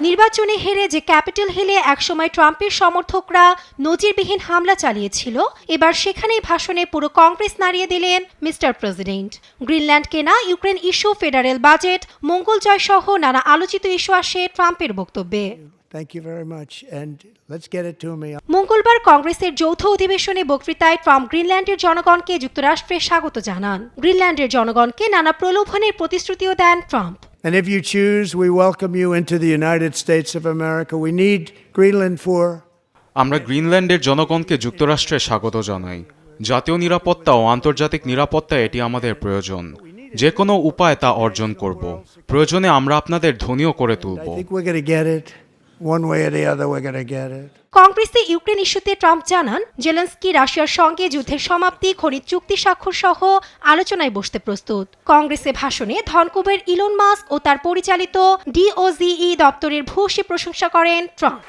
নির্বাচনে হেরে যে ক্যাপিটল হিলে একসময় ট্রাম্পের সমর্থকরা নজিরবিহীন হামলা চালিয়েছিল, এবার সেখানেই ভাষণে পুরো কংগ্রেস নাড়িয়ে দিলেন মিস্টার প্রেসিডেন্ট। গ্রিনল্যান্ড কেনা, ইউক্রেন ইস্যু, ফেডারেল বাজেট, মঙ্গল জয় সহ নানা আলোচিত ইস্যু আসে ট্রাম্পের বক্তব্যে। মঙ্গলবার কংগ্রেসের যৌথ অধিবেশনে বক্তৃতায় ট্রাম্প গ্রিনল্যান্ডের জনগণকে যুক্তরাষ্ট্রে স্বাগত জানান। গ্রিনল্যান্ডের জনগণকে নানা প্রলোভনের প্রতিশ্রুতিও দেন Trump. And if you choose, we welcome you into the United States of America. We need Greenland for. আমরা গ্রিনল্যান্ডের জনগণকে যুক্তরাষ্ট্রে স্বাগত জানাই। জাতীয় নিরাপত্তা ও আন্তর্জাতিক নিরাপত্তা এটি আমাদের প্রয়োজন। যে কোনো উপায় তা অর্জন করব। প্রয়োজনে আমরা আপনাদের ধনীও করে তুলব। কংগ্রেসে ইউক্রেন ইস্যুতে ট্রাম্প জানান, জেলেনস্কি রাশিয়ার সঙ্গে যুদ্ধের সমাপ্তি, খনিজ চুক্তি স্বাক্ষর সহ আলোচনায় বসতে প্রস্তুত। কংগ্রেসে ভাষণে ধনকুবের ইলন মাস্ক ও তার পরিচালিত DOGE দপ্তরের ভূয়সী প্রশংসা করেন ট্রাম্প।